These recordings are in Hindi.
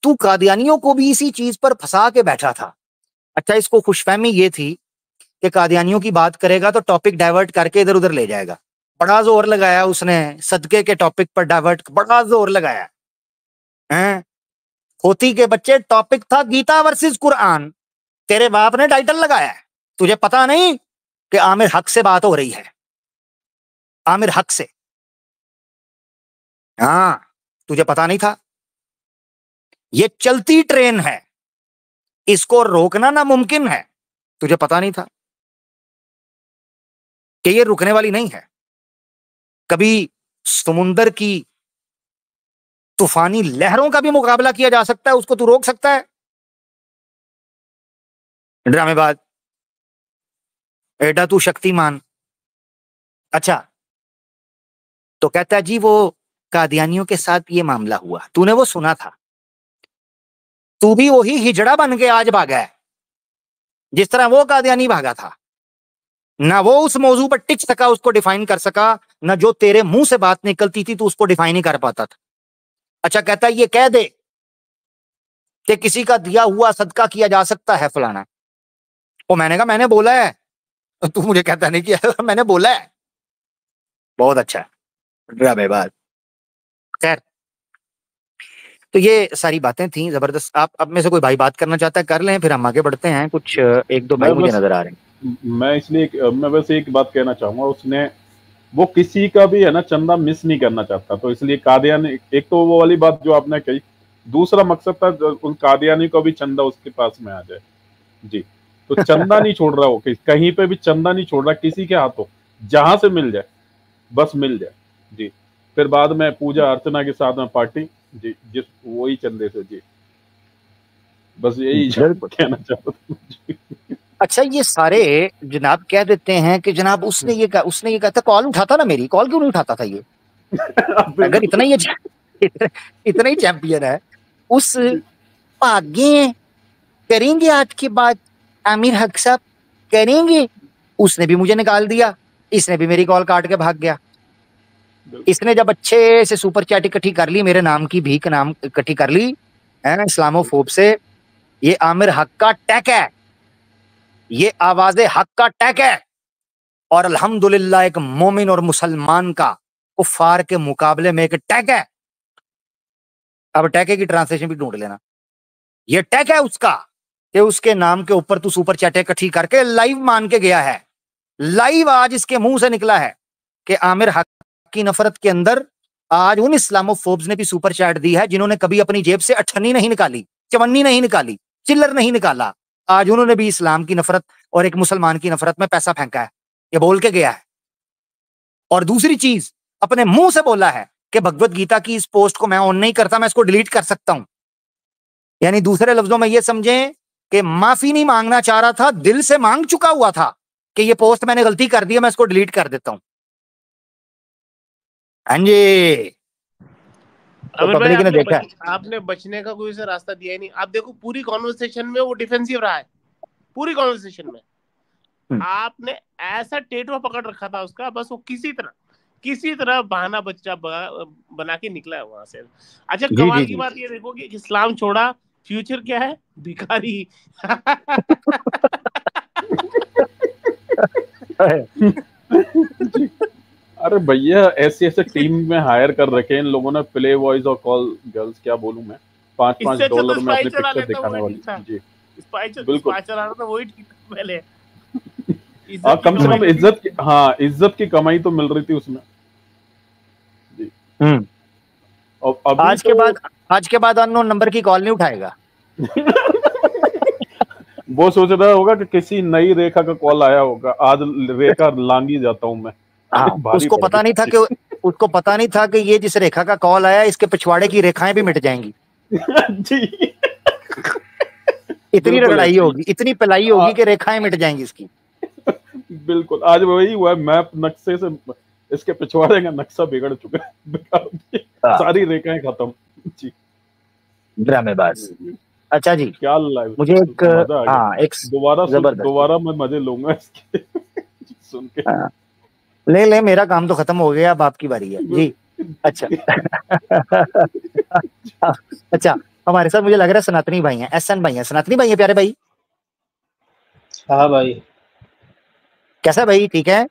तू कादियानियों को भी इसी चीज पर फंसा के बैठा था। अच्छा, इसको खुशफहमी ये थी कि कादियानियों की बात करेगा तो टॉपिक डाइवर्ट करके इधर उधर ले जाएगा। बड़ा जोर लगाया उसने सदके के टॉपिक पर, डाइवर्ट बड़ा जोर लगाया है। होती के बच्चे टॉपिक था गीता वर्सेस कुरान, तेरे बाप ने टाइटल लगाया है। तुझे पता नहीं कि आमिर हक से बात हो रही है, आमिर हक से। हाँ, तुझे पता नहीं था। ये चलती ट्रेन है, इसको रोकना नामुमकिन है। तुझे पता नहीं था कि ये रुकने वाली नहीं है। कभी समुंदर की तूफानी लहरों का भी मुकाबला किया जा सकता है, उसको तू रोक सकता है? ड्रामेबाज, एडा तू शक्तिमान। अच्छा, तो कहता है जी वो कादियानियों के साथ ये मामला हुआ, तूने वो सुना था, तू भी वही हिजड़ा बन के आज भागा है जिस तरह वो कादियानी भागा था। ना वो उस मौजू पर टिक सका, उसको डिफाइन कर सका, ना जो तेरे मुंह से बात निकलती थी तू उसको डिफाइन ही कर पाता था। अच्छा, कहता है ये कह दे कि किसी का दिया हुआ सदका किया जा सकता है फलाना। वो मैंने कहा मैंने बोला है, तू मुझे कहता नहीं किया। मैंने बोला है। बहुत अच्छा ड्रामेबाज। खैर, तो ये सारी बातें थी जबरदस्त। आप अब में से कोई भाई बात करना चाहता है कर लें, फिर हम आगे बढ़ते हैं। कुछ एक दो भाई मुझे नजर आ रहे हैं। मैं बस एक बात कहना चाहूंगा, उसने वो किसी का भी है ना चंदा मिस नहीं करना चाहता, तो इसलिए कादियानी, एक तो वो वाली बात जो आपने कही, दूसरा मकसद था उन कादियानी को भी चंदा उसके पास में आ जाए जी। तो चंदा नहीं छोड़ रहा, वो कहीं पे भी चंदा नहीं छोड़ रहा किसी के हाथों, जहां से मिल जाए बस मिल जाए जी। फिर बाद में पूजा अर्चना के साथ में पार्टी जी, जिस वही चंदे से जी। बस यही कहना चाहता था। अच्छा, ये सारे जनाब कह देते हैं कि जनाब उसने ये कहा था, कॉल उठाता ना मेरी, कॉल क्यों नहीं उठाता था ये? अगर इतना ही चैंपियन है, उस आगे करेंगे आज के बाद आमिर हक साहब करेंगे। उसने भी मुझे निकाल दिया, इसने भी मेरी कॉल काट के भाग गया। इसने जब अच्छे से सुपर चैट इकट्ठी कर ली, मेरे नाम की भीख नाम इकट्ठी कर ली है इस्लामोफोब से, ये आमिर हक का टैग है, ये आवाज़े हक का टैग है, और अल्हम्दुलिल्लाह एक मोमिन और मुसलमान का कुफार के मुकाबले में एक टैग है। अब टैग की ट्रांसलेशन भी ढूंढ लेना। ये टैग है उसका कि उसके नाम के ऊपर तू सुपर चैट इकट्ठी करके लाइव मान के गया है। लाइव आज इसके मुंह से निकला है कि आमिर हक की नफरत के अंदर आज उन इस्लामोफोब्स ने भी सुपर चैट दी है जिन्होंने कभी अपनी जेब से अठन्नी नहीं निकाली, चवन्नी नहीं निकाली, चिल्लर नहीं निकाला। आज उन्होंने भी इस्लाम की नफरत और एक मुसलमान की नफरत में पैसा फेंका है, ये बोल के गया है। और दूसरी चीज, अपने मुंह से बोला है कि भगवत गीता की इस पोस्ट को मैं ऑन नहीं करता, मैं इसको डिलीट कर सकता हूं। यानी दूसरे लफ्जों में ये समझें कि माफी नहीं मांगना चाह रहा था, दिल से मांग चुका हुआ था कि ये पोस्ट मैंने गलती कर दी है, मैं इसको डिलीट कर देता हूं। हाँ जी, तो पब्लिक ने देखा। आपने बचने का कोई सा रास्ता दिया ही नहीं। आप देखो पूरी कॉन्वर्सेशन में वो डिफेंसिव रहा है, पूरी कॉन्वर्सेशन में आपने ऐसा टेटवा पकड़ रखा था उसका, बस वो किसी तरह बहाना बच्चा बना के निकला है वहां से। अच्छा, कमाल की बात ये देखो कि इस्लाम छोड़ा, फ्यूचर क्या है? भिखारी। अरे भैया, ऐसे टीम में हायर कर रखे इन लोगों ने, प्ले बॉयज और कॉल गर्ल्स, क्या बोलूं मैं, $5 में अपनी पिक्चर दिखाने वाली जी। बिल्कुल वही ठीक था पहले। कम से कम इज्जत की कमाई तो मिल रही थी उसमें जी। और आज के बाद अननोन नंबर की कॉल नहीं उठाएगा। वो सोच रहा होगा कि किसी नई रेखा का कॉल आया होगा, आज रेखा लांगी जाता हूं मैं। उसको पता नहीं था कि ये जिस रेखा का कॉल आया इसके पिछवाड़े की रेखाएं भी मिट जाएंगी जी। इतनी रगड़ाई होगी, इतनी पिलाई होगी कि रेखाएं मिट जाएंगी इसकी। बिल्कुल, आज वही हुआ है, मैप नक्शे से इसके पिछवाड़े का नक्शा बिगड़ चुका है, सारी रेखाएं खत्म जी। ड्रामेबाज। अच्छा जी, क्या लाइव, मुझे एक दोबारा मैं मजे लूंगा इसके सुन के। ले मेरा काम तो खत्म हो गया, अब आपकी बारी है जी। अच्छा। अच्छा, हमारे साथ मुझे लग रहा है सनातनी भाई हैं, एसएन भाई हैं, सनातनी भाई हैं प्यारे भाई। हाँ भाई, कैसा है भाई, ठीक है?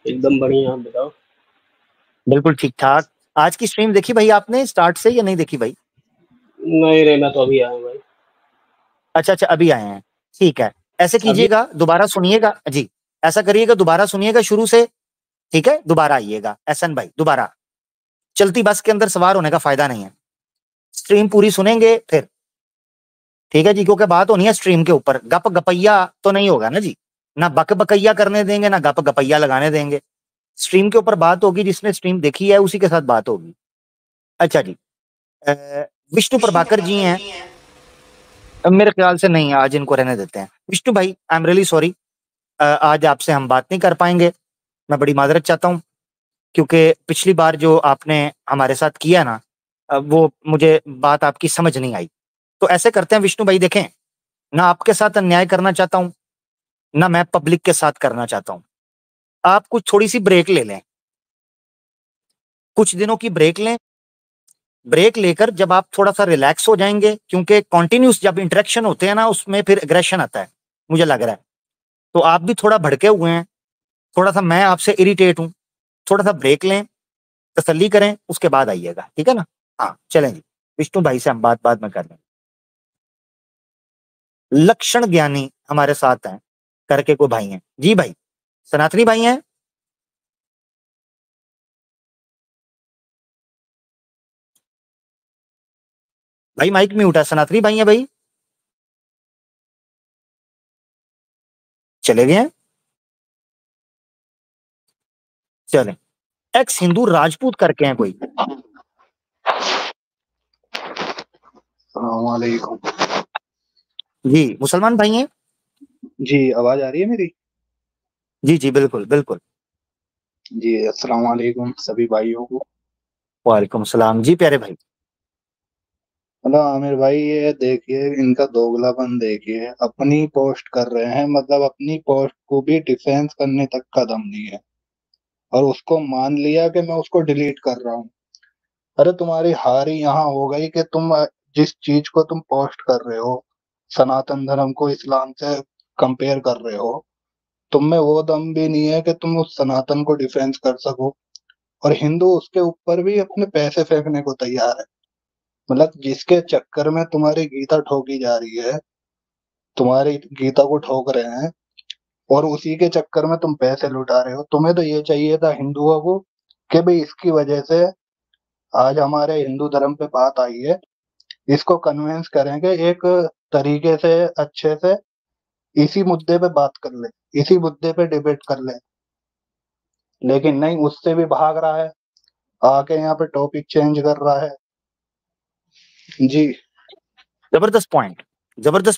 एकदम बढ़िया, आप बताओ। बिल्कुल ठीक ठाक। आज की स्ट्रीम देखी भाई आपने स्टार्ट से या नहीं देखी भाई? नहीं रे, मैं तो अभी आया हूँ भाई। अच्छा अच्छा, अभी आए हैं, ठीक है। ऐसे अभी कीजिएगा, दोबारा सुनिएगा जी, ऐसा करिएगा, दोबारा सुनिएगा शुरू से, ठीक है? दोबारा आइएगा एसएन भाई, दोबारा। चलती बस के अंदर सवार होने का फायदा नहीं है, स्ट्रीम पूरी सुनेंगे फिर, ठीक है जी? क्योंकि बात होनी है स्ट्रीम के ऊपर, गप गपैया तो नहीं होगा ना जी, ना बक बकैया करने देंगे ना गप गपैया लगाने देंगे। स्ट्रीम के ऊपर बात होगी, जिसने स्ट्रीम देखी है उसी के साथ बात होगी। अच्छा जी, विष्णु प्रभाकर जी हैं, मेरे ख्याल से नहीं, आज इनको रहने देते हैं। विष्णु भाई, आई एम रियली सॉरी, आज आपसे हम बात नहीं कर पाएंगे, मैं बड़ी माजरत चाहता हूँ, क्योंकि पिछली बार जो आपने हमारे साथ किया ना, वो मुझे बात आपकी समझ नहीं आई। तो ऐसे करते हैं विष्णु भाई, देखें, ना आपके साथ अन्याय करना चाहता हूं, ना मैं पब्लिक के साथ करना चाहता हूं। आप कुछ थोड़ी सी ब्रेक ले लें, कुछ दिनों की ब्रेक लें। ब्रेक लेकर जब आप थोड़ा सा रिलैक्स हो जाएंगे, क्योंकि कॉन्टिन्यूस जब इंटरेक्शन होते हैं ना, उसमें फिर एग्रेशन आता है, मुझे लग रहा है। तो आप भी थोड़ा भड़के हुए हैं, थोड़ा सा मैं आपसे इरिटेट हूं, थोड़ा सा ब्रेक लें, तसल्ली करें, उसके बाद आइएगा, ठीक है ना? हाँ चलें जी, विष्णु भाई से हम बात बाद में कर लें। लक्षण ज्ञानी हमारे साथ हैं, करके कोई भाई हैं जी भाई, सनातनी भाई हैं? भाई माइक म्यूट है, सनातनी भाई हैं भाई? चले गए हैं? चलें, एक्स हिंदू राजपूत करके हैं कोई? अस्सलामुअलैकुम। जी, मुसलमान भाई हैं? जी, आवाज आ रही है मेरी? जी जी बिल्कुल बिल्कुल। जी, अस्सलामुअलैकुम सभी भाइयों को। वालेकुम सलाम जी प्यारे भाई। मतलब आमिर भाई, ये देखिए इनका दोगलापन देखिए, अपनी पोस्ट कर रहे हैं, मतलब अपनी पोस्ट को भी डिफेंस करने तक का दम नहीं है, और उसको मान लिया कि मैं उसको डिलीट कर रहा हूँ। अरे तुम्हारी हार ही यहाँ हो गई कि तुम जिस चीज को तुम पोस्ट कर रहे हो, सनातन धर्म को इस्लाम से कंपेयर कर रहे हो, तुम में वो दम भी नहीं है कि तुम उस सनातन को डिफेंस कर सको। और हिंदू उसके ऊपर भी अपने पैसे फेंकने को तैयार है। मतलब जिसके चक्कर में तुम्हारी गीता ठोकी जा रही है, तुम्हारी गीता को ठोक रहे हैं, और उसी के चक्कर में तुम पैसे लुटा रहे हो। तुम्हें तो ये चाहिए था हिंदुओं को कि भाई इसकी वजह से आज हमारे हिंदू धर्म पे बात आई है, इसको कन्विंस करेंगे एक तरीके से, अच्छे से, इसी मुद्दे पे बात कर ले, इसी मुद्दे पे डिबेट कर ले। लेकिन नहीं, उससे भी भाग रहा है, आके यहाँ पे टॉपिक चेंज कर रहा है। जी जबरदस्त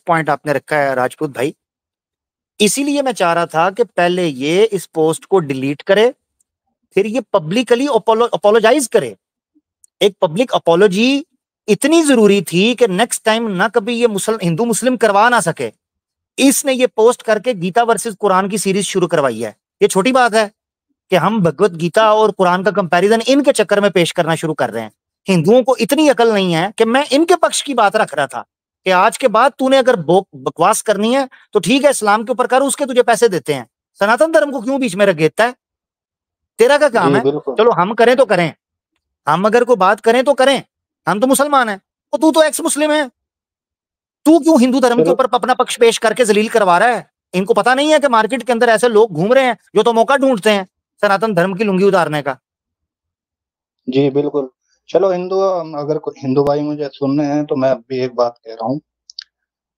पॉइंट आपने रखा है राजपूत भाई। इसीलिए मैं चाह रहा था कि पहले ये इस पोस्ट को डिलीट करे, फिर ये पब्लिकली अपोलोजाइज करे। एक पब्लिक अपोलॉजी इतनी जरूरी थी कि नेक्स्ट टाइम ना कभी ये हिंदू मुस्लिम करवा ना सके। इसने ये पोस्ट करके गीता वर्सेस कुरान की सीरीज शुरू करवाई है। ये छोटी बात है कि हम भगवत गीता और कुरान का कंपैरिजन इनके चक्कर में पेश करना शुरू कर रहे हैं। हिंदुओं को इतनी अकल नहीं है कि मैं इनके पक्ष की बात रख रहा था कि आज के बाद तूने अगर बकवास करनी है तो ठीक है, इस्लाम के ऊपर कर, उसके तुझे पैसे देते हैं, सनातन धर्म को क्यों बीच में रख देता है? तेरा क्या काम जी है? बिल्कुल। चलो हम करें तो करें, हम अगर कोई बात करें तो करें, हम तो मुसलमान हैं, तो तू तो एक्स मुस्लिम है, तू क्यों हिंदू धर्म के चलो ऊपर अपना पक्ष पेश करके जलील करवा रहा है? इनको पता नहीं है कि मार्केट के अंदर ऐसे लोग घूम रहे हैं जो तो मौका ढूंढते हैं सनातन धर्म की लुंगी उतारने का। जी बिल्कुल। चलो हिंदू, अगर कोई हिंदू भाई मुझे सुन रहे हैं तो मैं भी एक बात कह रहा हूँ,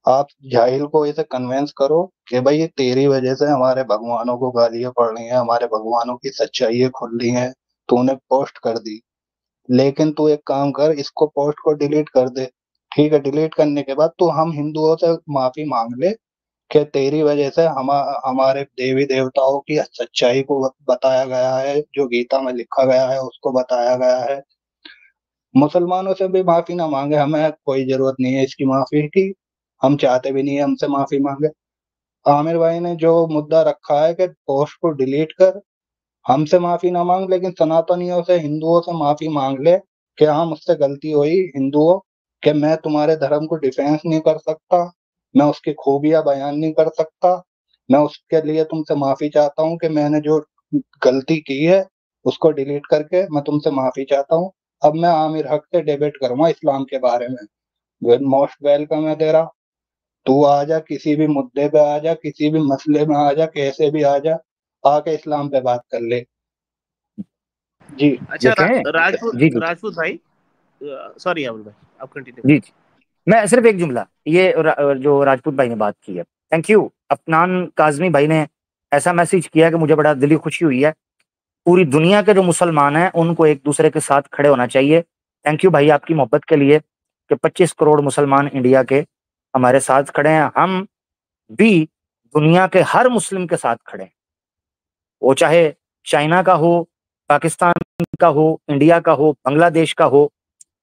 आप जाहिल को इसे कन्वेंस करो कि भाई ये तेरी वजह से हमारे भगवानों को गालियां पड़ रही हैं, हमारे भगवानों की सच्चाई खुल रही है, तूने पोस्ट कर दी। लेकिन तू एक काम कर, इसको पोस्ट को डिलीट कर दे। ठीक है, डिलीट करने के बाद तू हम हिंदुओं से माफी मांग ले कि तेरी वजह से हमारे देवी देवताओं की सच्चाई को बताया गया है, जो गीता में लिखा गया है उसको बताया गया है। मुसलमानों से भी माफी ना मांगे, हमें कोई जरूरत नहीं है इसकी माफी की, हम चाहते भी नहीं है हमसे माफी मांगे। आमिर भाई ने जो मुद्दा रखा है कि पोस्ट को डिलीट कर, हमसे माफी ना मांग, लेकिन सनातनियों से, हिंदुओं से माफी मांग ले कि हाँ मुझसे गलती हुई, हिंदुओं कि मैं तुम्हारे धर्म को डिफेंस नहीं कर सकता, मैं उसकी खूबियां बयान नहीं कर सकता, मैं उसके लिए तुमसे माफी चाहता हूँ कि मैंने जो गलती की है उसको डिलीट करके मैं तुमसे माफी चाहता हूँ। अब मैं आमिर हक से डिबेट करूंगा इस्लाम के बारे में। मोस्ट वेलकम है तेरा, तू आ जा, किसी भी मुद्दे पे आ जा, किसी भी मसले में आ जा, कैसे भी आ जा, आके इस्लाम पे बात कर ले। जी अच्छा देखें राजपूत जी जी राजपूत भाई, सॉरी अमन भाई, आप कंटिन्यू जी जी मैं सिर्फ एक जुमला, ये जो राजपूत भाई ने बात की है, थैंक यू। अफनान काजमी भाई ने ऐसा मैसेज किया कि मुझे बड़ा दिली खुशी हुई है। पूरी दुनिया के जो मुसलमान हैं उनको एक दूसरे के साथ खड़े होना चाहिए। थैंक यू भाई आपकी मोहब्बत के लिए कि 25 करोड़ मुसलमान इंडिया के हमारे साथ खड़े हैं। हम भी दुनिया के हर मुस्लिम के साथ खड़े हैं, वो चाहे चाइना का हो, पाकिस्तान का हो, इंडिया का हो, बांग्लादेश का हो,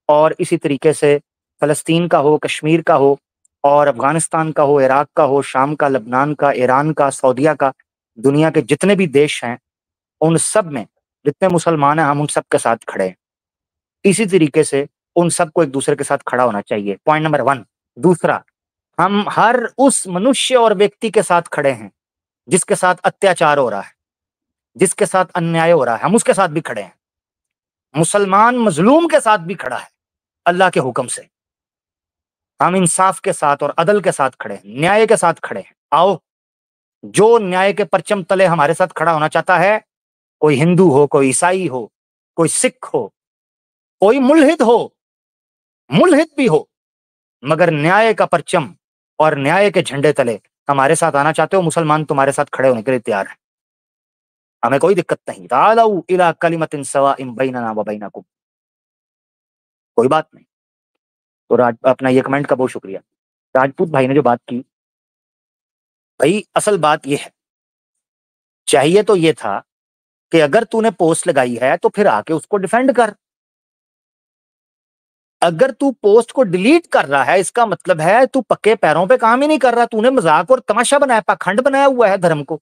और इसी तरीके से फ़लस्तीन का हो, कश्मीर का हो, और अफ़गानिस्तान का हो, इराक का हो, शाम का, लबनान का, ईरान का, सऊदीया का, दुनिया के जितने भी देश हैं उन सब में जितने मुसलमान हैं हम उन सब के साथ खड़े हैं। इसी तरीके से उन सबको एक दूसरे के साथ खड़ा होना चाहिए, पॉइंट नंबर 1। दूसरा, हम हर उस मनुष्य और व्यक्ति के साथ खड़े हैं जिसके साथ अत्याचार हो रहा है, जिसके साथ अन्याय हो रहा है, हम उसके साथ भी खड़े हैं। मुसलमान मजलूम के साथ भी खड़ा है अल्लाह के हुक्म से। हम इंसाफ के साथ और अदल के साथ खड़े हैं, न्याय के साथ खड़े हैं। आओ, जो न्याय के परचम तले हमारे साथ खड़ा होना चाहता है, कोई हिंदू हो, कोई ईसाई हो, कोई सिख हो, कोई मुल्हिद भी हो, मगर न्याय का परचम और न्याय के झंडे तले हमारे साथ आना चाहते हो, मुसलमान तुम्हारे साथ खड़े होने के लिए तैयार है। हमें कोई दिक्कत नहीं। तालऊ इला कलिमतिन सवाइम बैनना व बैनकुम, कोई बात नहीं। तो अपना ये कमेंट का बहुत शुक्रिया। राजपूत भाई ने जो बात की, भाई असल बात ये है, चाहिए तो ये था कि अगर तूने पोस्ट लगाई है तो फिर आके उसको डिफेंड कर। अगर तू पोस्ट को डिलीट कर रहा है इसका मतलब है तू पक्के पैरों पे काम ही नहीं कर रहा, तूने मजाक और तमाशा बनाया, पाखंड बनाया हुआ है धर्म को।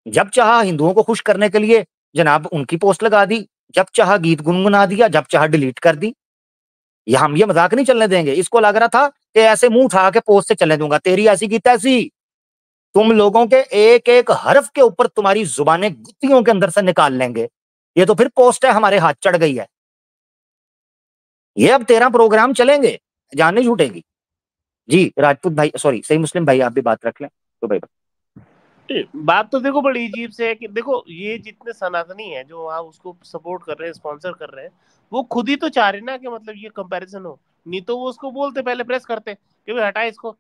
जब चाहा हिंदुओं को खुश करने के लिए जनाब उनकी पोस्ट लगा दी, जब चाहा गीत गुनगुना दिया, जब चाहा डिलीट कर दी। हम ये मजाक नहीं चलने देंगे। इसको लग रहा था कि ऐसे मुंह उठा के पोस्ट से चलने दूंगा, तेरी ऐसी की तैसी। तुम लोगों के एक एक हर्फ के ऊपर तुम्हारी जुबानें गुत्तियों के अंदर से निकाल लेंगे। ये तो फिर पोस्ट है हमारे हाथ चढ़ गई है, ये अब 13 प्रोग्राम चलेंगे, जान नहीं छूटेगी। जी राजपूत भाई, सॉरी सही मुस्लिम भाई, आप भी बात रख लें तो भाई। बात तो देखो बड़ी अजीब से है कि देखो ये जितने सनातनी है जो आप उसको सपोर्ट कर रहे हैं, स्पॉन्सर कर रहे हैं, वो खुद ही तो चाह रहे ना कि मतलब ये कंपैरिजन हो। नहीं तो वो उसको बोलते, पहले प्रेस करते कि भाई हटा इसको,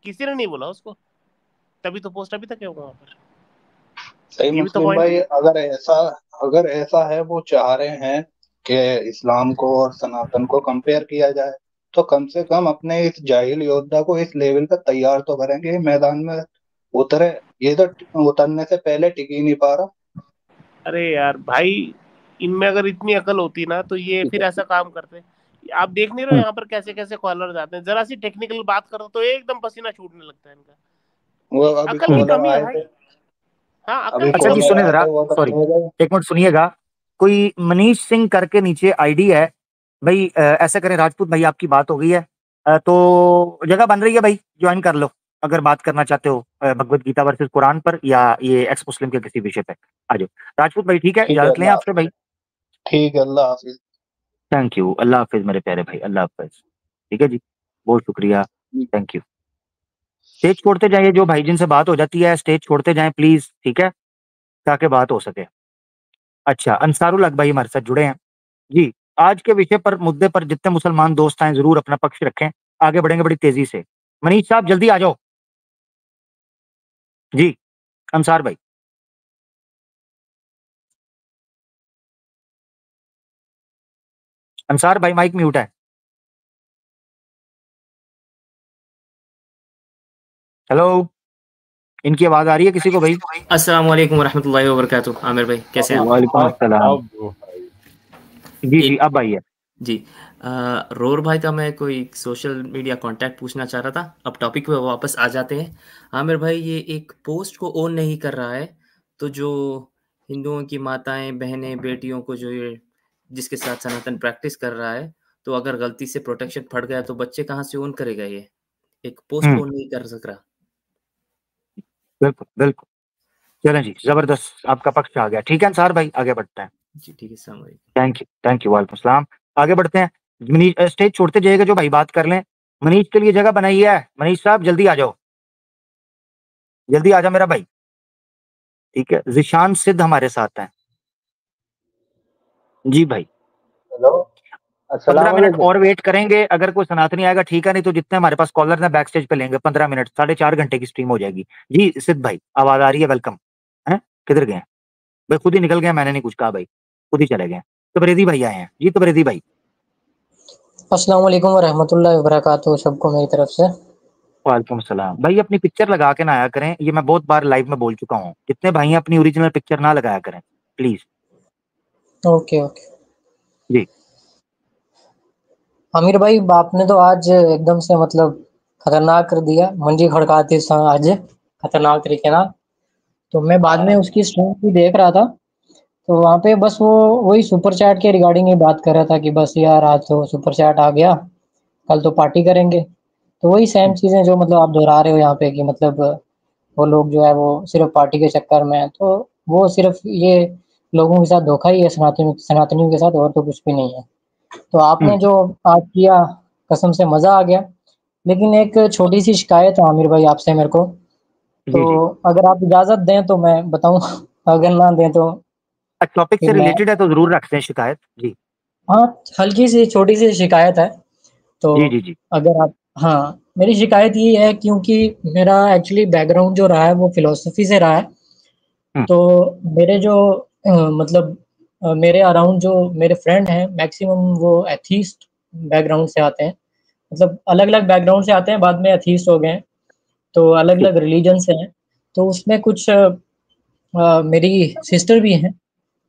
किसी ने नहीं बोला उसको, तभी तो पोस्ट अभी तक है वहां पर। सही ये भी तो मुस्लिम पॉइंट भाई, है। अगर ऐसा है, वो चाह रहे हैं कि इस्लाम को और सनातन को कंपेयर किया जाए, तो कम से कम अपने इस जाहिल योद्धा को इस लेवल का तैयार तो करेंगे, मैदान में उतरे। ये तो उतरने से पहले टिक ही नहीं पा रहा। अरे यार भाई, इनमें अगर इतनी अकल होती ना तो ये फिर ऐसा काम करते। आप देख नहीं रहे हो यहाँ पर कैसे कैसे कॉलर आते हैं, जरा सी टेक्निकल बात करो तो एकदम पसीना छूटने लगता है इनका। वो ये अभी अकल की कॉलर कमी है आए भाई। थे, हाँ, अकल अभी की अच्छा जी कमी कॉलर है। सुने आए जरा, थे, वो तो सॉरी कह गए। एक मिनट सुनिएगा। कोई मनीष सिंह करके नीचे आईडी है भाई, ऐसे करें राजपूत भाई, आपकी बात हो गई है, तो जगह बन रही है भाई, ज्वाइन कर लो अगर बात करना चाहते हो भगवत गीता वर्सेस कुरान पर या ये एक्स मुस्लिम के किसी विषय पे। आ जाओ राजपूत भाई, ठीक है, ठीक है, इजाजत लें अल्लाह आपसे भाई। ठीक है, अल्लाह हाफिज। थैंक यू, अल्लाह हाफिज मेरे प्यारे भाई, अल्लाह हाफिज। ठीक है जी, बहुत शुक्रिया, थैंक यू। स्टेज छोड़ते जाइए, जो भाई जिनसे बात हो जाती है स्टेज छोड़ते जाएं प्लीज, ठीक है, ताकि बात हो सके। अच्छा, अंसारुल हक भाई हमारे साथ जुड़े हैं जी। आज के विषय पर, मुद्दे पर जितने मुसलमान दोस्त हैं जरूर अपना पक्ष रखें, आगे बढ़ेंगे बड़ी तेजी से। मनीष साहब जल्दी आ जाओ जी। अंसार भाई, अंसार भाई माइक म्यूट है। हेलो, इनकी आवाज आ रही है किसी को भाई? अस्सलाम वालेकुम रहमतुल्लाहि व बरकातुहू। आमिर भाई कैसे हैं आप? वालेकुम अस्सलाम। जी जी, एक अब भाई है जी रोर भाई का मैं कोई सोशल मीडिया कांटेक्ट पूछना चाह रहा था, अब टॉपिक पे वापस आ जाते हैं। आमिर भाई ये एक पोस्ट को ओन नहीं कर रहा है, तो जो हिंदुओं की माताएं, बहनें, बेटियों को जो ये जिसके साथ सनातन प्रैक्टिस कर रहा है, तो अगर गलती से प्रोटेक्शन फट गया तो बच्चे कहाँ से ऑन करेगा? ये एक पोस्ट ऑन नहीं कर सक रहा। बिल्कुल बिल्कुल। चलें जी, जबरदस्त, आपका पक्ष आ गया। ठीक है अंसार भाई, आगे बढ़ते हैं जी। ठीक है, अस्सलाम वालेकुम। थैंक यू वालेकुम सलाम। आगे बढ़ते हैं। मनीष स्टेज छोड़ते जाइएगा, जो भाई बात कर लें। मनीष के लिए जगह बनाई है। मनीष साहब जल्दी आ जाओ, जल्दी आ जाओ मेरा भाई। ठीक है, जिशान सिद्ध हमारे साथ हैं। जी भाई, हेलो, 15 मिनट अस्सलाम और वेट करेंगे, अगर कोई सनातनी आएगा ठीक है, नहीं तो जितने हमारे पास कॉलर हैं बैक स्टेज पे लेंगे। 15 मिनट, 4.5 घंटे की स्ट्रीम हो जाएगी। जी सिद्ध भाई, आवाज आ रही है? वेलकम है। किधर गए भाई? खुद ही निकल गए, मैंने नहीं कुछ कहा भाई, खुद ही चले गए। तबरेज़ी भाई आए हैं। जी तबरेज़ी भाई। अस्सलाम वालेकुम व रहमतुल्लाहि व बरकातुहू, सबको मेरी तरफ से। वालेकुम सलाम। भाई अपनी पिक्चर लगा के ना आया करें, ये मैं बहुत बार लाइव में बोल चुका हूँ। जितने भाई हैं अपनी ओरिजिनल पिक्चर ना लगाया करें प्लीज। Okay okay. जी आमिर भाई, आपने तो आज एकदम से मतलब खतरनाक कर दिया, मंजी खड़काती आज खतरनाक तरीके ना। तो मैं बाद में उसकी स्ट्रीम भी देख रहा था, तो वहाँ पे बस वो वही सुपर चैट के रिगार्डिंग ही बात कर रहा था कि बस यार आज तो सुपर चैट आ गया, कल तो पार्टी करेंगे। तो वही सेम चीज़ें जो मतलब आप दोहरा रहे हो यहाँ पे कि मतलब वो लोग जो है वो सिर्फ पार्टी के चक्कर में है, तो वो सिर्फ ये लोगों के साथ धोखा ही है, सनातनियों के साथ, और तो कुछ भी नहीं है। तो आपने जो आज किया, कसम से मज़ा आ गया। लेकिन एक छोटी सी शिकायत है आमिर भाई आपसे मेरे को, तो अगर आप इजाज़त दें तो मैं बताऊं, अगर ना दें तो टॉपिक से फिर मैं, रिलेटेड है तो जरूर रखते हैं शिकायत। जी हाँ, हल्की सी छोटी सी शिकायत है। तो जी जी जी। अगर आप, हाँ, मेरी शिकायत ये है क्योंकि मेरा एक्चुअली बैकग्राउंड जो रहा है वो फिलोसफी से रहा है। तो मेरे जो मतलब मेरे अराउंड जो मेरे फ्रेंड हैं मैक्सिमम वो एथीस्ट बैकग्राउंड से आते हैं, मतलब अलग अलग बैकग्राउंड से आते हैं, बाद में एथीस्ट हो गए हैं, तो अलग अलग रिलीजन से हैं। तो उसमें कुछ मेरी सिस्टर भी हैं,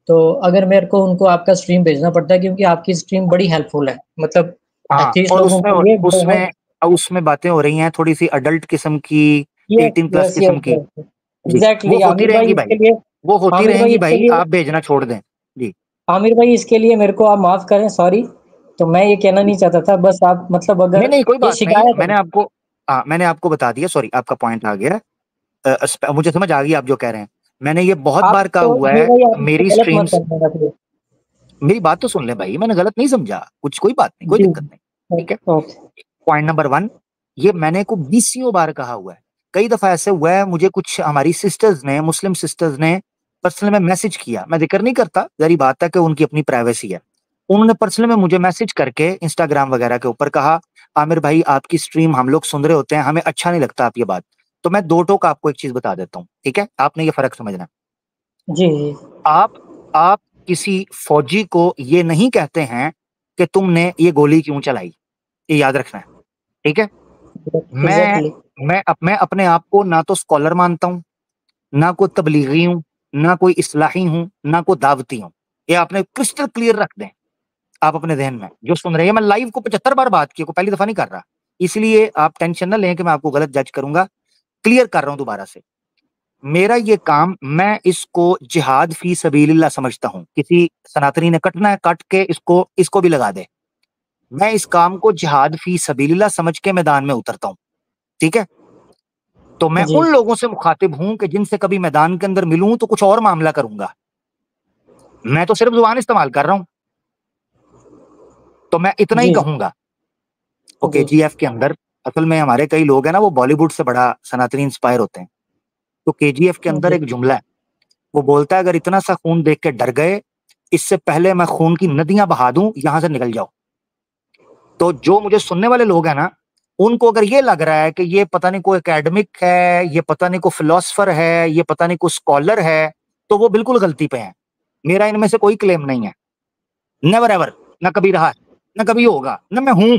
तो अगर मेरे को उनको आपका स्ट्रीम भेजना पड़ता है क्योंकि आपकी स्ट्रीम बड़ी हेल्पफुल है, मतलब हाँ, एथीस्ट और लोगों के लिए बहुत। उसमें बातें हो रही हैं थोड़ी सी अडल्ट किस्म की, यस 18 प्लस यस यस किस्म की। यस, जी एग्जैक्टली। वो होती आमिर भाई रहेंगी इसके भाई, लिए, वो होती आमिर भाई रहेंगी इसके भाई, लिए, आप भेजना छोड़ दें। जी आमिर भाई इसके लिए मेरे को आप माफ करें, सॉरी। तो मैं ये कहना नहीं चाहता था, बस आप मतलब नहीं अगर नहीं कोई ये बात नहीं, शिकायत है। मैंने आपको बता दिया। सॉरी, आपका पॉइंट आ गया। मुझे समझ आ गई आप जो कह रहे हैं। मैंने ये बहुत आप बार कहा तो हुआ आमिर है भाई आप इसको मेरी गलत मत स्ट्रीम्स। समझना प्लीज। मेरी बात तो सुन ले भाई, मैंने गलत नहीं समझा कुछ, कोई बात नहीं, कोई जी, दिक्कत नहीं। ठीक है, ओके। पॉइंट नंबर 1, ये मैंने को 20 बार कहा हुआ है। कई दफा ऐसे हुआ है, मुझे कुछ हमारी सिस्टर्स ने, मुस्लिम सिस्टर्स ने पर्सनल में मैसेज किया। मैं जिक्र नहीं करता, जरी बात है कि उनकी अपनी प्राइवेसी है। उन्होंने पर्सनल में मुझे मैसेज करके इंस्टाग्राम वगैरह के ऊपर कहा, आमिर भाई आपकी स्ट्रीम हम लोग सुन रहे होते हैं, हमें अच्छा नहीं लगता आप ये बात। तो मैं दो टोक आपको एक चीज बता देता हूँ, ठीक है, आपने ये फर्क समझना। जी जी आप किसी फौजी को ये नहीं कहते हैं कि तुमने ये गोली क्यों चलाई, ये याद रखना है। ठीक है, मैं एग्जैक्टली। मैं अपने आप को ना तो स्कॉलर मानता हूं, ना कोई तबलीगी हूं, ना कोई इस्लाही हूं, ना कोई दावती हूं। ये आपने क्रिस्टल क्लियर रख दें आप अपने ध्यान में, जो सुन रहे हैं। मैं लाइव को 75 बार बात की, को पहली दफा नहीं कर रहा, इसलिए आप टेंशन ना लें कि मैं आपको गलत जज करूंगा। क्लियर कर रहा हूं दोबारा से, मेरा ये काम, मैं इसको जिहाद फी सबीलिल्लाह समझता हूं। किसी सनातनी ने कटना है, कट के इसको इसको भी लगा दे। मैं इस काम को जिहाद फी सबीलिल्लाह समझ के मैदान में उतरता हूं। ठीक है, तो मैं जी उन लोगों से मुखातिब हूं कि जिनसे कभी मैदान के अंदर मिलूं तो कुछ और मामला करूंगा। मैं तो सिर्फ जुबान इस्तेमाल कर रहा हूं, तो मैं इतना ही जी कहूंगा। ओके, जी केजीएफ के अंदर असल में हमारे कई लोग हैं ना, वो बॉलीवुड से बड़ा सनातनी इंस्पायर होते हैं। तो केजीएफ के अंदर जी एक जुमला है, वो बोलता है, अगर इतना सा खून देख के डर गए, इससे पहले मैं खून की नदियां बहा दूं, यहां से निकल जाओ। तो जो मुझे सुनने वाले लोग हैं ना, उनको अगर ये लग रहा है कि ये पता नहीं कोई एकेडमिक है, ये पता नहीं कोई फिलोसफर है, ये पता नहीं कोई स्कॉलर है, तो वो बिल्कुल गलती पे है। मेरा इनमें से कोई क्लेम नहीं है, नेवर एवर, ना कभी रहा, ना कभी होगा, ना मैं हूं।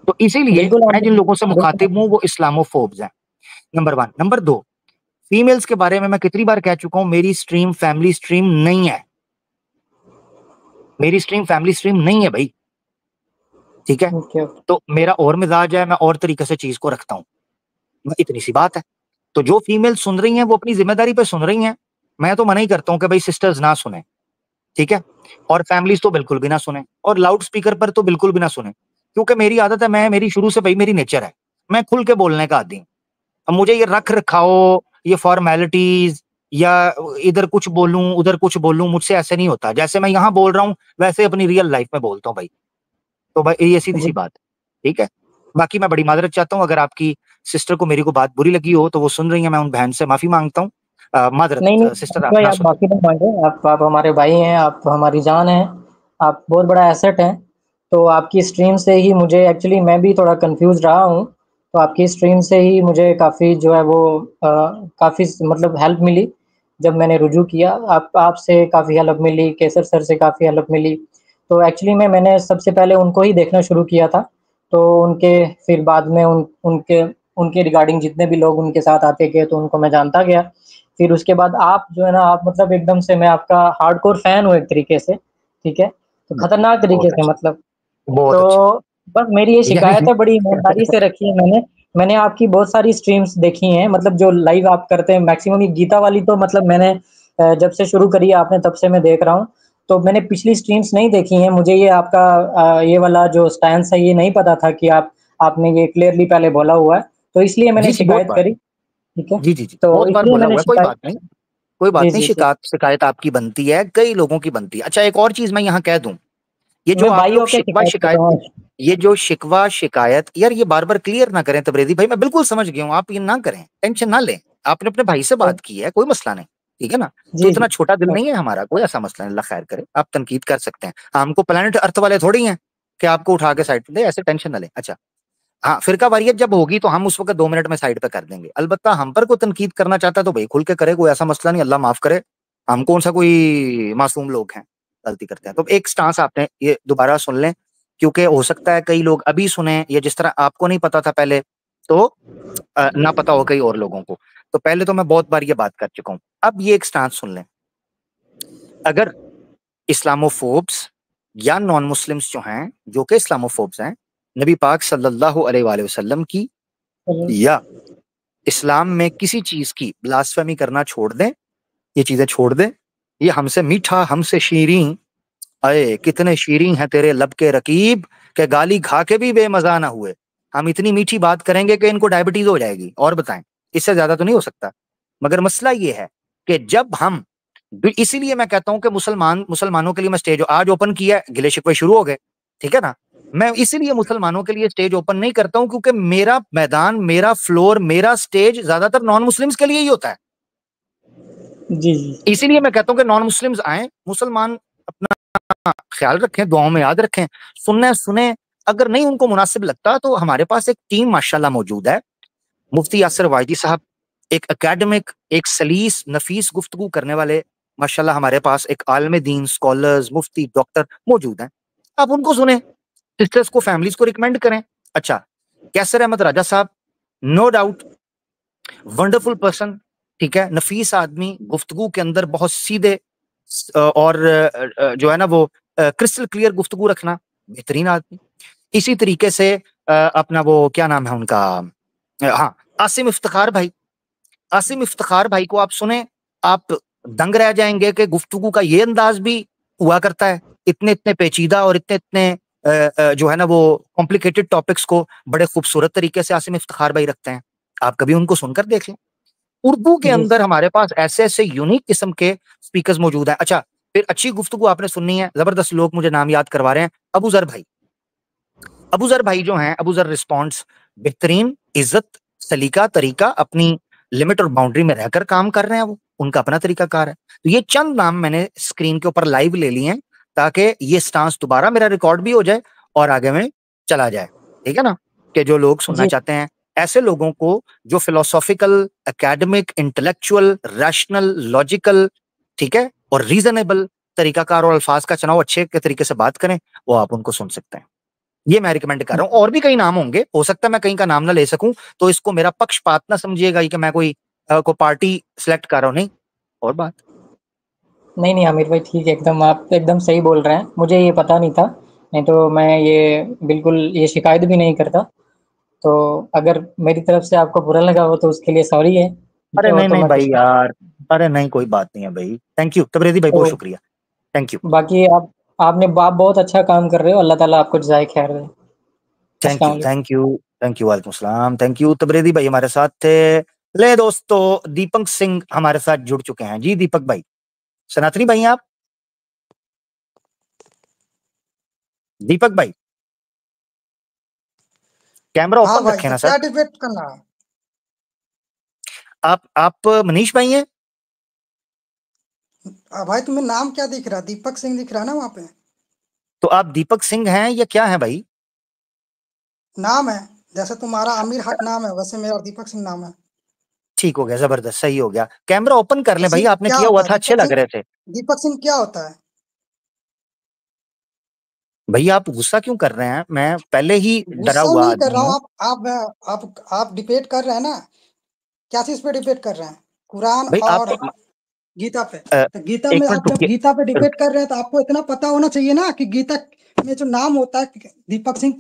तो इसीलिए बिल्कुल मैं जिन लोगों से मुखातिब हूं बिल्कुल। वो इस्लामोफोब्स हैं, नंबर 1। नंबर 2, फीमेल्स के बारे में मैं कितनी बार कह चुका हूं, मेरी स्ट्रीम फैमिली स्ट्रीम नहीं है, मेरी स्ट्रीम फैमिली स्ट्रीम नहीं है भाई। ठीक है, ओके तो मेरा और मिजाज है, मैं और तरीके से चीज को रखता हूं, इतनी सी बात है। तो जो फीमेल सुन रही हैं वो अपनी जिम्मेदारी पे सुन रही हैं, मैं तो मना ही करता हूं कि भाई सिस्टर्स ना सुने। ठीक है, और फैमिलीज तो बिल्कुल भी ना सुने, और लाउड स्पीकर पर तो बिल्कुल भी ना सुने, क्योंकि मेरी आदत है, मैं मेरी शुरू से भाई मेरी नेचर है, मैं खुल के बोलने का आदमी हूं। अब मुझे ये रख रखाओ, ये फॉर्मेलिटीज, या इधर कुछ बोलूं उधर कुछ बोलूं, मुझसे ऐसे नहीं होता। जैसे मैं यहाँ बोल रहा हूँ वैसे अपनी रियल लाइफ में बोलता हूँ भाई। तो भाई ये सीधी सी जी बात है, ठीक है। बाकी मैं बड़ी माजरत चाहता हूँ, अगर आपकी सिस्टर को मेरी को बात बुरी लगी हो तो वो सुन रही है, मैं उन बहन से माफी मांगता हूँ। माजरत नहीं नहीं सिस्टर, आमिर आप भाई, ना आप सुने। माफी नहीं मांगे। आप हमारे भाई हैं, आप हमारी जान हैं, आप बहुत बड़ा एसेट हैं। तो आपकी स्ट्रीम से ही मुझे एक्चुअली, मैं भी थोड़ा कंफ्यूज रहा हूँ, तो आपकी स्ट्रीम से ही मुझे काफ़ी जो है वो काफ़ी मतलब हेल्प मिली। जब मैंने रुजू किया, आपसे काफ़ी हेल्प मिली, केसर सर से काफ़ी हेल्प मिली। तो एक्चुअली मैंने सबसे पहले उनको ही देखना शुरू किया था। तो उनके फिर बाद में उनके उनके रिगार्डिंग जितने भी लोग उनके साथ आते गए तो उनको मैं जानता गया। फिर उसके बाद आप जो है ना, आप मतलब एकदम से मैं आपका हार्डकोर फैन हूँ एक तरीके से, ठीक है, तो खतरनाक तरीके बहुत से अच्छा, मतलब। बहुत अच्छा। तो बस मेरी ये यानी शिकायत है, बड़ी ईमानदारी से रखी है मैंने। मैंने आपकी बहुत सारी स्ट्रीम्स देखी हैं, मतलब जो लाइव आप करते हैं मैक्सिमम। ये गीता वाली तो मतलब मैंने जब से शुरू करी है आपने तब से मैं देख रहा हूँ। तो मैंने पिछली स्ट्रीम्स नहीं देखी हैं। मुझे ये आपका ये वाला जो स्टैंस है ये नहीं पता था कि आपने ये क्लियरली पहले बोला हुआ है, तो इसलिए मैंने जी जी, बहुत शिकायत बार, करी, ठीक है। जी जी जी, तो बहुत बार इसलिए बोला मैंने हुआ है, कोई शिकायत। बात नहीं, कोई बात जी नहीं। जी जी। शिकायत आपकी बनती है, कई लोगों की बनती है। अच्छा, एक और चीज मैं यहाँ कह दूं, ये जो मैं आप भाई लोग होके शिकवा शिकायत कर शिकायत, रहा हूँ। ये जो शिकवा शिकायत यार, ये बार बार क्लियर ना करें तबरेज़ी भाई, मैं बिल्कुल समझ गया हूँ, आप ये ना करें, टेंशन ना लें। आपने अपने भाई से तो बात की है, कोई मसला नहीं, ठीक है ना। तो जी इतना जी। छोटा दिल तो नहीं है हमारा, कोई ऐसा मसला नहीं, अल्लाह खैर करे। आप तनकीद कर सकते हैं, हमको प्लेनेट अर्थ वाले थोड़ी हैं कि आपको उठा के साइड पे दे, ऐसे टेंशन ना लें। अच्छा, हाँ, फिरका वारियत जब होगी तो हम उस वक्त 2 मिनट में साइड पे कर देंगे। अलबत्ता हम पर कोई तनकीद करना चाहता है तो भाई खुल के करे, कोई ऐसा मसला नहीं, अल्लाह माफ करे। हम कौन सा कोई मासूम लोग हैं, गलती करते हैं। तो एक स्टांस आपने ये दोबारा सुन लें, क्योंकि हो सकता है कई लोग अभी सुने, या जिस तरह आपको नहीं पता था पहले, तो ना पता हो कई और लोगों को। तो पहले तो मैं बहुत बार ये बात कर चुका हूँ, अब ये एक स्टांस सुन लें। अगर इस्लामोफोब्स या नॉन मुस्लिम्स जो हैं, जो कि इस्लामोफोब्स हैं, नबी पाक सल्लल्लाहु अलैहि वसल्लम की या इस्लाम में किसी चीज की ब्लास्फेमी करना छोड़ दें, ये चीजें छोड़ दें। ये हमसे मीठा, हमसे शीरीं, अये कितने शीरीं हैं तेरे लब के रकीब, के गाली खा के भी बेमजा ना हुए। हम इतनी मीठी बात करेंगे कि इनको डायबिटीज हो जाएगी, और बताएं, इससे ज्यादा तो नहीं हो सकता। मगर मसला ये है कि जब हम, इसीलिए मैं कहता हूं कि मुसलमानों के लिए मैं स्टेज आज ओपन किया, गिले शिकवे शुरू हो गए, ठीक है ना। मैं इसीलिए मुसलमानों के लिए स्टेज ओपन नहीं करता हूं, क्योंकि मेरा मैदान, मेरा फ्लोर, मेरा स्टेज ज्यादातर नॉन मुस्लिम्स के लिए ही होता है। जी जी। इसीलिए मैं कहता हूं कि नॉन मुस्लिम्स आए, मुसलमान अपना ख्याल रखें, दुआओं में याद रखें, सुने। अगर नहीं उनको मुनासिब लगता तो हमारे पास एक टीम माशाल्लाह मौजूद है। मुफ्ती यासिर वाइदी साहब, एक एकेडमिक, एक सलीस नफीस गुफ्तगू करने वाले माशाल्लाह हमारे पास एक आलम दीन, स्कॉलर्स, मुफ्ती, डॉक्टर मौजूद हैं। आप उनको सुने, सिस्टर्स को, फैमिलीज को रिकमेंड करें। अच्छा, कैसर अहमद राजा साहब, नो डाउट वंडरफुल पर्सन, ठीक है, नफीस आदमी, गुफ्तगू के अंदर बहुत सीधे और जो है ना वो क्रिस्टल क्लियर गुफ्तगू रखना, बेहतरीन आदमी। इसी तरीके से अपना वो क्या नाम है उनका, हाँ, आसिम इफ्तिखार भाई, आसिम इफ्तिखार भाई को आप सुने, आप दंग रह जाएंगे कि गुफ्तगू का ये अंदाज भी हुआ करता है। इतने इतने पेचीदा और इतने इतने जो है ना वो कॉम्प्लिकेटेड टॉपिक्स को बड़े खूबसूरत तरीके से आसिम इफ्तिखार भाई रखते हैं। आप कभी उनको सुनकर देख लें। उर्दू के जी अंदर हमारे पास ऐसे ऐसे यूनिक किस्म के स्पीकर्स मौजूद हैं। अच्छा, फिर अच्छी गुफ्तगू आपने सुननी है, जबरदस्त लोग मुझे नाम याद करवा रहे हैं। अबू जर भाई, अबू जर भाई जो हैं, अबू जर रिस्पॉन्स, बेहतरीन, इज्जत, सलीका, तरीका, अपनी लिमिट और बाउंड्री में रहकर काम कर रहे हैं, वो उनका अपना तरीका कार है। तो ये चंद नाम मैंने स्क्रीन के ऊपर लाइव ले लिए हैं, ताकि ये स्टांस दोबारा मेरा रिकॉर्ड भी हो जाए और आगे में चला जाए, ठीक है ना। कि जो लोग सुनना जी। चाहते हैं, ऐसे लोगों को जो philosophical, academic, intellectual, rational, logical, ठीक है, और रीजनेबल तरीकाकार और अल्फाज का चुनाव अच्छे के तरीके से बात करें, वो आप उनको सुन सकते हैं। ये मैं रिकमेंड कर रहा हूँ। और भी कई नाम होंगे, हो सकता है मैं कहीं का नाम ना ले सकूं, तो इसको मेरा पक्षपात ना समझिएगा कि मैं कोई पार्टी सिलेक्ट कर रहा हूं, नहीं। और बात, नहीं नहीं आमिर भाई, ठीक है, एकदम आप एकदम सही बोल रहे हैं। मुझे ये पता नहीं था, नहीं तो मैं ये बिल्कुल ये शिकायत भी नहीं करता। तो अगर मेरी तरफ से आपको बुरा लगा हो तो उसके लिए सॉरी है, ठीक अरे है, वो नहीं तो नहीं मैं भाई कुछ यार, अरे नहीं, कोई बात नहीं है भाई, थैंक यू तबरेज़ी भाई, बहुत तो शुक्रिया। थैंक यू बाकी आपने बहुत अच्छा काम कर रहे हो, अल्लाह ताला आपको जज़ाए खैर दे। Thank you thank you thank you वालेकुम सलाम थैंक यू। तबरेदी भाई हमारे साथ थे। ले दोस्तों, दीपक सिंह हमारे साथ जुड़ चुके हैं। जी दीपक भाई, सनातनी भाई आप? दीपक भाई कैमरा ओपन रखें ना सर। क्या डिबेट करना है? आप मनीष भाई हैं? भाई तुम्हें नाम क्या दिख रहा है? दीपक सिंह दिख रहा है ना वहाँ पे? तो आप दीपक सिंह हैं या क्या है भाई? नाम है, जैसे तुम्हारा आमिर हक नाम है वैसे मेरा दीपक सिंह नाम है। ठीक हो गया, जबरदस्त, सही हो गया। कैमरा ओपन कर ले भाई, आपने क्या किया हुआ होता था, है अच्छे लग रहे थे। दीपक सिंह क्या होता है? भैया आप गुस्सा क्यों कर रहे हैं? मैं पहले ही डरा गुस्सा हुआ नहीं कर आदमी रहा हूँ। हूँ। आप डिबेट कर रहे हैं ना, क्या चीज पे डिबेट कर रहे हैं? कुरान भाई और आप गीता पे। तो गीता एक में मिनट आप जब गीता पे डिबेट कर रहे हैं तो आपको इतना पता होना चाहिए ना कि गीता में जो नाम होता है दीपक सिंह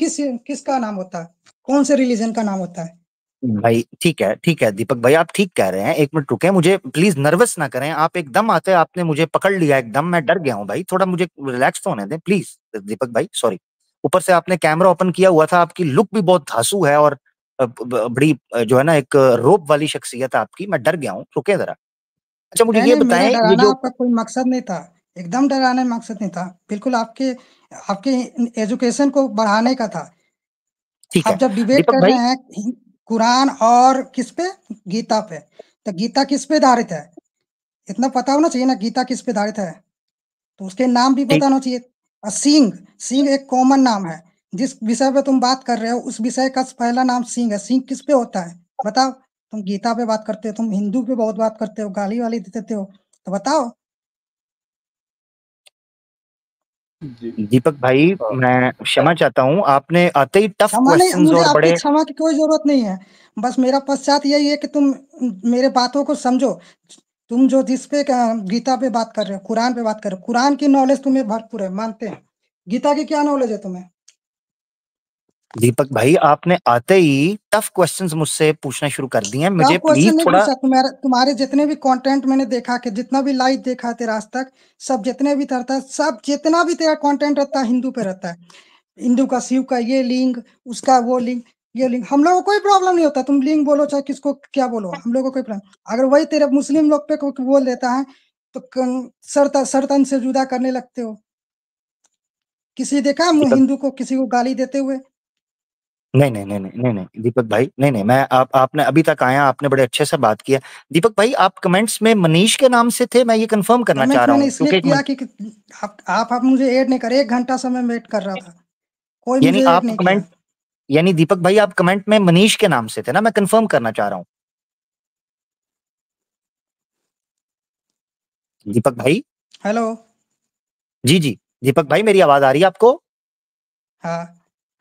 किसका नाम होता है, कौन से रिलीजन का नाम होता है। भाई ठीक है दीपक भाई, आप ठीक कह रहे हैं। एक मिनट रुके, मुझे प्लीज नर्वस ना करें। आप एकदम आते, आपने मुझे पकड़ लिया एकदम, मैं डर गया हूँ भाई। थोड़ा मुझे रिलैक्स तो होने दें प्लीज दीपक भाई, सॉरी। ऊपर से आपने कैमरा ओपन किया हुआ था, आपकी लुक भी बहुत धांसू है और बड़ी जो है ना एक रोब वाली शख्सियत है आपकी। मैं डर गया हूँ, रुके जरा। अच्छा मुझे ये नहीं, मेरा बताएं, ये डराना जो आपका कोई मकसद नहीं था, एकदम डराने मकसद नहीं था, बिल्कुल आपके आपके एजुकेशन को बढ़ाने का था। ठीक आप है जब डिबेट दीपक कर भाई, रहे हैं कुरान और किस पे, गीता पे, तो गीता किस पे आधारित है इतना पता होना चाहिए ना, गीता किस पे आधारित है, तो उसके नाम भी ठीक, पता होना चाहिए। और सिंह सिंह एक कॉमन नाम है, जिस विषय पे तुम बात कर रहे हो उस विषय का पहला नाम सिंह है। सिंह किस पे होता है बताओ? तुम गीता पे बात करते हो, तुम हिंदू पे बहुत बात करते हो, गाली वाली देते हो, तो बताओ। दीपक भाई मैं क्षमा चाहता हूँ, आपने आते ही टफ क्षमा नहीं, क्वेश्चंस मुझे और आपकी बड़े। क्षमा की कोई जरूरत नहीं है। बस मेरा पश्चात यही है कि तुम मेरे बातों को समझो। तुम जो जिस पे गीता पे बात कर रहे हो, कुरान पे बात कर रहे हो, कुरान की नॉलेज तुम्हें भरपूर है, मानते हैं। गीता की क्या नॉलेज है तुम्हें? दीपक भाई आपने आते ही टफ क्वेश्चंस मुझसे पूछना शुरू कर दिए हैं, मुझे टफ क्वेश्चन प्लीज नहीं थोड़ा। पूछा। तुम्हारे जितने भी कंटेंट मैंने देखा, कि जितना भी लाइव देखा तेरा आज तक, सब जितने भी रहता है, सब जितना भी तेरा कंटेंट रहता है हिंदू पे रहता है। हिंदू का शिव का ये लिंग, उसका वो लिंग, ये लिंग, हम लोगों को कोई प्रॉब्लम नहीं होता। तुम लिंग बोलो चाहे किसको क्या बोलो, हम लोगों को कोई प्रॉब्लम। अगर वही तेरे मुस्लिम लोग पे कोई बोल देता है तो सरतन से जुदा करने लगते हो। किसी देखा दीपक हिंदू को किसी को गाली देते हुए? नहीं दीपक भाई, नहीं मैं आपने अभी तक आया, आपने बड़े अच्छे से बात किया। दीपक भाई आप कमेंट्स में मनीष के नाम से थे, मैं ये कंफर्म करना चाह कमेंट रहा मैंने हूँ इसलिए क्योंकि एक किया कि आप मुझे ऐड नहीं करे। 1 घंटा से मैं वेट कर रहा था, कोई यानी मुझे ऐड आप नहीं किया। कमेंट, यानी दीपक भाई आप कमेंट में मनीष के नाम से थे ना, मैं कंफर्म करना चाह रहा हूँ। दीपक भाई, हेलो। जी दीपक भाई मेरी आवाज आ रही है आपको? हाँ,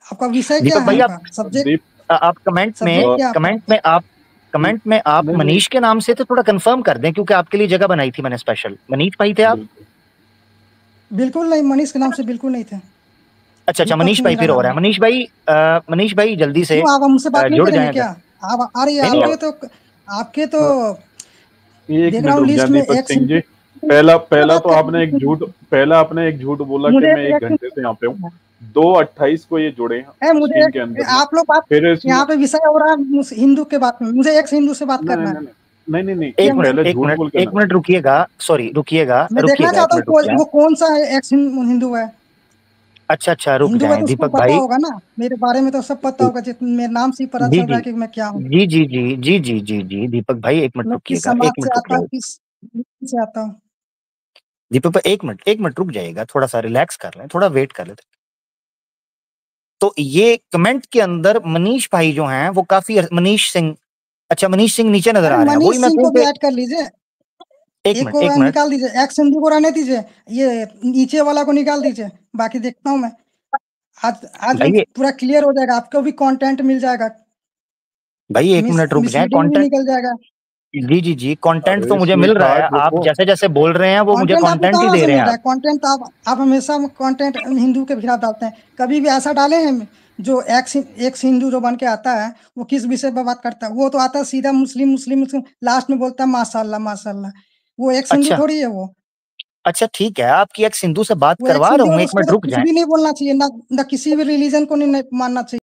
आपका विषय क्या दीपक है? भाई आपका सब्जेक्ट आप कमेंट सब्जेक्ट क्या आपका? में आप मनीष के नाम से थे, थोड़ा कंफर्म कर दें क्योंकि आपके लिए जगह बनाई थी मैंने स्पेशल। मनीष भाई थे आप? बिल्कुल नहीं, मनीष के नाम से बिल्कुल नहीं थे। अच्छा मनीष भाई फिर हो रहा है। मनीष भाई जल्दी से क्यों आप हमसे बात नहीं जुड़ करेंगे जाएं क्या? आप आ रही है आपके तो एक देख मिनट रहा हूँ रुक लिस्ट जाए में दीपक एक सिंह जी। पहला तो आपने एक झूठ बोला कि मैं 1 घंटे से यहाँ पे हूँ। 2:28 को ये जुड़े हैं मुझे के अंदर। आप लोग बात यहाँ पे विषय हो रहा है हिंदू के बात में, मुझे एक हिंदू से बात करना है। नहीं एक मिनट रुकिएगा, सॉरी रुकिएगा, मैं देखना चाहता हूँ वो कौन सा एक्स हिंदू है। अच्छा रुक हिंदू है जाएं तो उसको दीपक पता भाई। होगा ना, मेरे बारे में तो सब पता होगा, मेरे नाम से ही पता चल रहा है कि मैं क्या हूँ। जी दीपक भाई एक मिनट मैं किस रुकिएगा, समाज एक से मिनट रुक आता हूँ, जाइए किस से आता हूँ। दीपक भाई, एक मिनट रुक जाइएगा, थोड़ा सा रिलैक्स कर लें, थोड़ा वेट कर लेते। तो ये कमेंट के अंदर मनीष भाई जो हैं वो काफी, मनीष सिंह, अच्छा मनीष सिंह नीचे नजर आ रहे हैं, वही मनीष मैं सिंह कहूँ को भी कि ऐड कर लीजिए, एक एक को मिनट निकाल दीजिए, एक्स हिंदू को रहने दीजिए, ये नीचे वाला को निकाल दीजिए, बाकी देखता हूँ मैं। आज पूरा क्लियर हो जाएगा, आपको भी कंटेंट मिल जाएगा भाई। एक मिनट रुक जाए, कंटेंट निकल जाएगा। जी कंटेंट तो मुझे मिल रहा है, आप जैसे बोल रहे हैं वो मुझे कंटेंट ही दे रहे हैं। कंटेंट आप हमेशा कंटेंट हिंदू के खिलाफ डालते हैं, कभी भी ऐसा डाले हैं जो एक्स हिंदू जो बन के आता है वो किस विषय पर बात करता है? वो तो आता है सीधा मुस्लिम, लास्ट में बोलता है माशाल्लाह माशाल्लाह। वो एक्स हिंदू थोड़ी है वो। अच्छा ठीक है, आपकी एक सिंधु से बात वो एक करवा रहा सिंधु हूँ, है, एक उसके मिनट तो रुक कुछ जाए। भी नहीं बोलना चाहिए, ना किसी भी रिलीजन को नहीं मानना चाहिए।